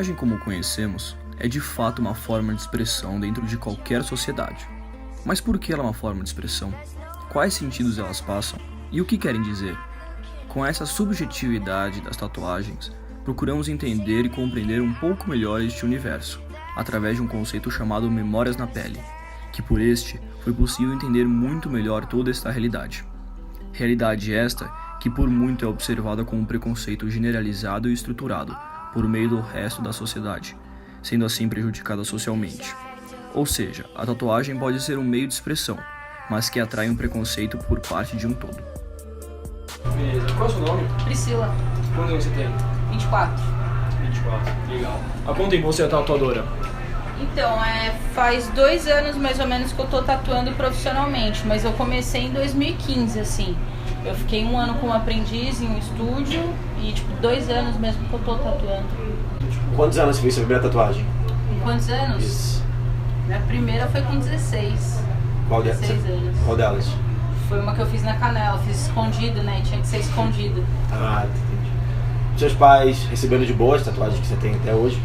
tatuagem, como conhecemos, é de fato uma forma de expressão dentro de qualquer sociedade. Mas por que ela é uma forma de expressão? Quais sentidos elas passam? E o que querem dizer? Com essa subjetividade das tatuagens, procuramos entender e compreender um pouco melhor este universo, através de um conceito chamado Memórias na Pele, que por este foi possível entender muito melhor toda esta realidade. Realidade esta que por muito é observada como um preconceito generalizado e estruturado por meio do resto da sociedade, sendo assim prejudicada socialmente. Ou seja, a tatuagem pode ser um meio de expressão, mas que atrai um preconceito por parte de um todo. Beleza. Qual é o seu nome? Priscila. Quantos anos você tem? 24. 24. Legal. Há quanto tempo você é tatuadora? Então, faz 2 anos mais ou menos que eu tô tatuando profissionalmente, mas eu comecei em 2015, assim. Eu fiquei 1 ano como aprendiz em um estúdio e, 2 anos mesmo que eu tô tatuando. Quantos anos você fez sua primeira tatuagem? Em quantos anos? Isso. Minha primeira foi com 16. Qual 16 anos. Qual delas? Foi uma que eu fiz na canela, fiz escondido, né? Tinha que ser escondido. Ah, entendi. Seus pais receberam de boa as tatuagens que você tem até hoje?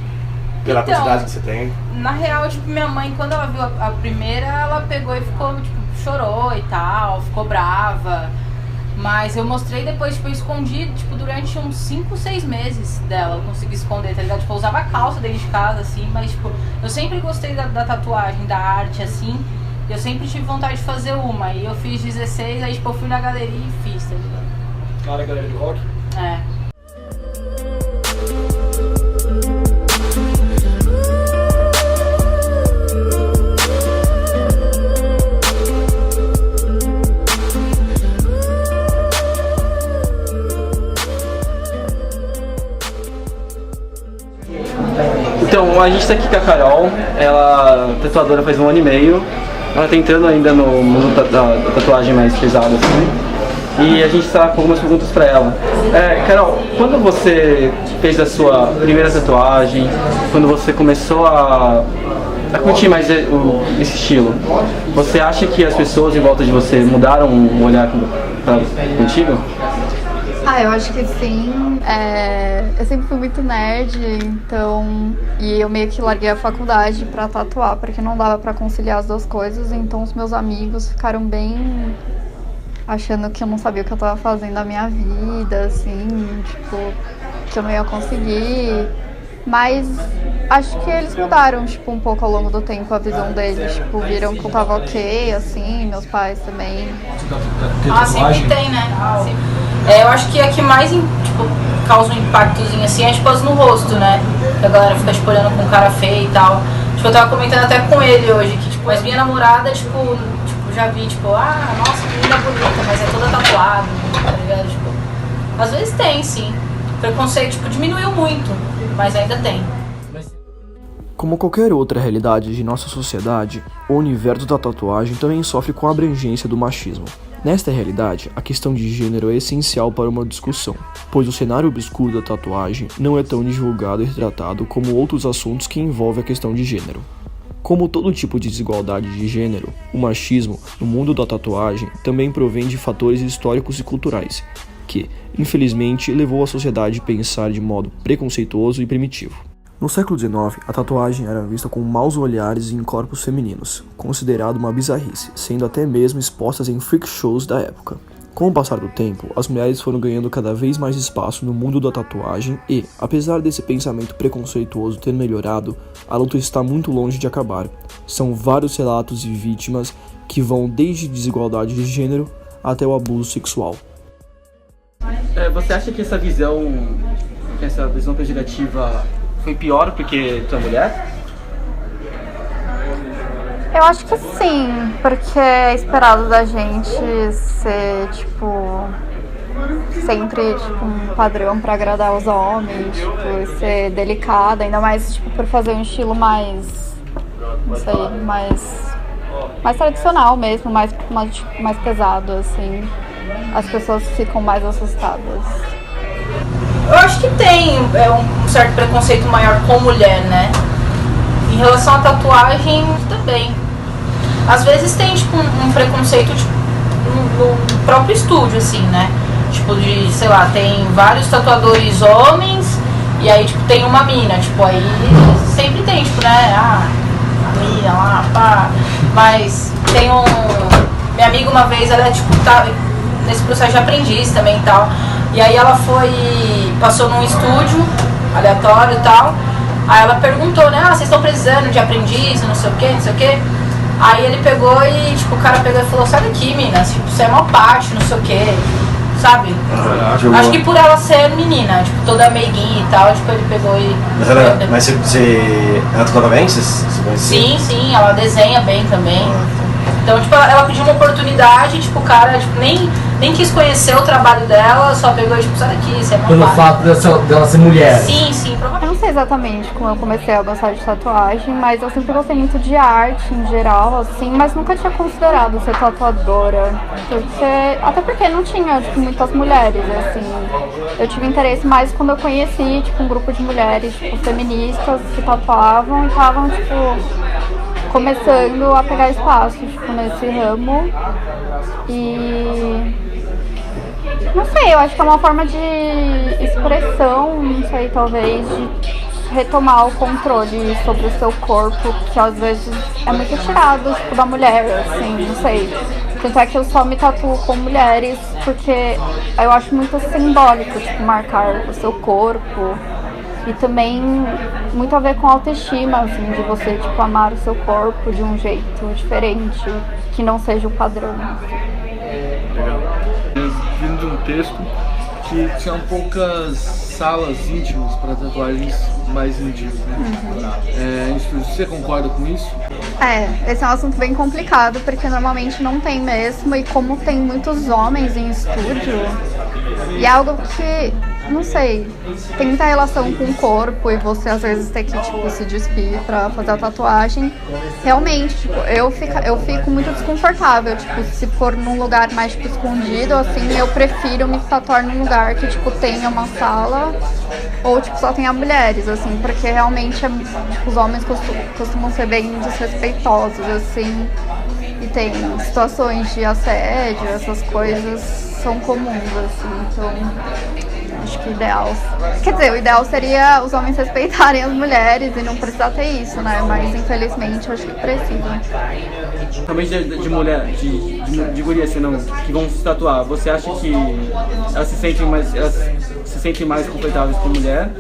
Pela quantidade que você tem? Na real, minha mãe, quando ela viu a primeira, ela pegou e ficou, chorou e tal, ficou brava. Mas eu mostrei depois, eu escondi, durante uns 5, 6 meses dela, eu consegui esconder, tá ligado? Eu usava calça dentro de casa, assim, mas, eu sempre gostei da tatuagem, da arte, assim. Eu sempre tive vontade de fazer uma, e eu fiz 16, aí, eu fui na galeria e fiz, tá ligado? Lá na galeria do rock? É. Então, a gente está aqui com a Carol, ela é tatuadora faz 1 ano e meio, ela está entrando ainda no mundo da tatuagem mais pesada, assim, e a gente está com algumas perguntas para ela. Carol, quando você fez a sua primeira tatuagem, quando você começou a curtir mais esse estilo, você acha que as pessoas em volta de você mudaram o olhar contigo? Eu acho que sim. Eu sempre fui muito nerd, então... E eu meio que larguei a faculdade pra tatuar, porque não dava pra conciliar as 2 coisas. Então os meus amigos ficaram bem... achando que eu não sabia o que eu tava fazendo da minha vida, assim, que eu não ia conseguir. Mas acho que eles mudaram, um pouco ao longo do tempo a visão deles. Viram que eu tava ok, assim, meus pais também. Sempre tem, né? Eu acho que a que mais, causa um impactozinho, assim, é, as no rosto, né? Que a galera fica, olhando com cara feia e tal. Eu tava comentando até com ele hoje, que, mas minha namorada, já vi, nossa, que menina bonita, mas é toda tatuada, tá ligado? Às vezes tem, sim. O preconceito, diminuiu muito, mas ainda tem. Como qualquer outra realidade de nossa sociedade, o universo da tatuagem também sofre com a abrangência do machismo. Nesta realidade, a questão de gênero é essencial para uma discussão, pois o cenário obscuro da tatuagem não é tão divulgado e retratado como outros assuntos que envolvem a questão de gênero. Como todo tipo de desigualdade de gênero, o machismo no mundo da tatuagem também provém de fatores históricos e culturais, que, infelizmente, levou a sociedade a pensar de modo preconceituoso e primitivo. No século XIX, a tatuagem era vista com maus olhares em corpos femininos, considerado uma bizarrice, sendo até mesmo expostas em freak shows da época. Com o passar do tempo, as mulheres foram ganhando cada vez mais espaço no mundo da tatuagem e, apesar desse pensamento preconceituoso ter melhorado, a luta está muito longe de acabar. São vários relatos e vítimas que vão desde desigualdade de gênero até o abuso sexual. Você acha que essa visão pejorativa foi pior porque tu é mulher? Eu acho que sim, porque é esperado da gente ser, sempre, um padrão pra agradar os homens, ser delicada, ainda mais, por fazer um estilo mais, não sei, mais tradicional mesmo, mais pesado, assim. As pessoas ficam mais assustadas. Eu acho que tem um certo preconceito maior com mulher, né? Em relação à tatuagem, também. Às vezes tem, um preconceito, no próprio estúdio, assim, né? Tem vários tatuadores homens E aí, tipo, tem uma mina, tipo, aí sempre tem, tipo, né, a mina lá, pá. Mas tem minha amiga uma vez, ela, tipo, tá nesse processo de aprendiz também e tal. E aí ela passou num estúdio aleatório e tal. Aí ela perguntou, né, vocês estão precisando de aprendiz, não sei o que, não sei o que. Aí ele pegou e, tipo, o cara pegou e falou, sai daqui, meninas, tipo, você é mó parte, não sei o que, sabe? Acho que por ela ser menina, tipo, toda meiguinha e tal, tipo, ele pegou e... Mas ela tocava bem? Sim, ela desenha bem também. Então, tipo, ela pediu uma oportunidade, tipo, o cara, tipo, nem quis conhecer o trabalho dela, só pegou e, tipo, sai daqui, você é mó Pelo fato dela ser mulher. Sim, Eu provavelmente. não sei exatamente como eu comecei a gostar de tatuagem, mas eu sempre gostei muito de arte em geral, assim, mas nunca tinha considerado ser tatuadora. Até porque não tinha, tipo, muitas mulheres, assim. Eu tive interesse mais quando eu conheci, tipo, um grupo de mulheres, tipo, feministas que tatuavam e estavam, tipo, começando a pegar espaço, tipo, nesse ramo. E... não sei, eu acho que é uma forma de expressão, não sei, talvez, de retomar o controle sobre o seu corpo, que às vezes é muito tirado, tipo, da mulher, assim, não sei. Tanto é que eu só me tatuo com mulheres, porque eu acho muito simbólico, tipo, marcar o seu corpo. E também muito a ver com autoestima, assim, de você, tipo, amar o seu corpo de um jeito diferente, que não seja o padrão. Vindo de um texto que tinham poucas salas íntimas para tatuagens mais íntimas, né? Você concorda com isso? Esse é um assunto bem complicado, porque normalmente não tem mesmo, e como tem muitos homens em estúdio, e é algo que, não sei, tem muita relação com o corpo, e você às vezes ter que, tipo, se despir pra fazer a tatuagem, realmente, tipo, eu fico muito desconfortável, tipo, se for num lugar mais, tipo, escondido, assim, eu prefiro me tatuar num lugar que, tipo, tenha uma sala, ou, tipo, só tenha mulheres, assim, porque realmente, tipo, os homens costumam ser bem desrespeitosos, assim, e tem situações de assédio, essas coisas são comuns, assim, então acho que o ideal... Quer dizer, o ideal seria os homens respeitarem as mulheres e não precisar ter isso, né? Mas infelizmente eu acho que precisa. Também de mulher, de guria assim, não, que vão se tatuar, você acha que elas se sentem mais confortáveis com mulher?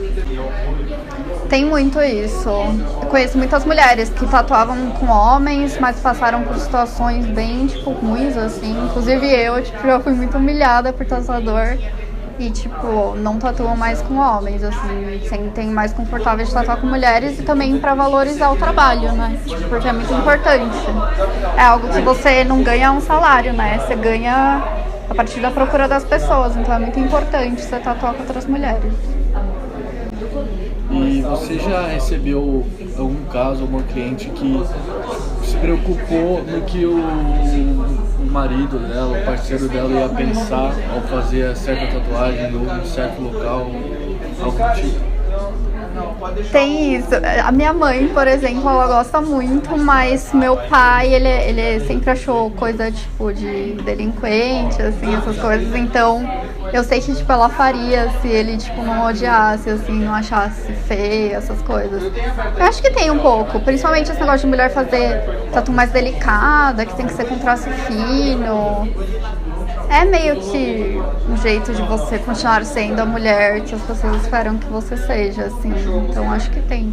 Tem muito isso. Eu conheço muitas mulheres que tatuavam com homens, mas passaram por situações bem, tipo, ruins, assim. Inclusive eu, tipo, já fui muito humilhada por tatuador. E, tipo, não tatuam mais com homens, assim, sentem mais confortáveis de tatuar com mulheres e também pra valorizar o trabalho, né? Tipo, porque é muito importante. É algo que você não ganha um salário, né? Você ganha a partir da procura das pessoas, então é muito importante você tatuar com outras mulheres. E você já recebeu algum caso, alguma cliente que se preocupou no que o marido dela, o parceiro dela ia pensar ao fazer certa tatuagem ou em certo local, algo do tipo? Tem isso. A minha mãe, por exemplo, ela gosta muito, mas meu pai, ele sempre achou coisa, tipo, de delinquente, assim, essas coisas. Então, eu sei que, tipo, ela faria se ele, tipo, não odiasse, assim, não achasse feio, essas coisas. Eu acho que tem um pouco, principalmente esse negócio de mulher fazer tatu mais delicada, que tem que ser com traço fino. É meio que um jeito de você continuar sendo a mulher que as pessoas esperam que você seja, assim. Então acho que tem.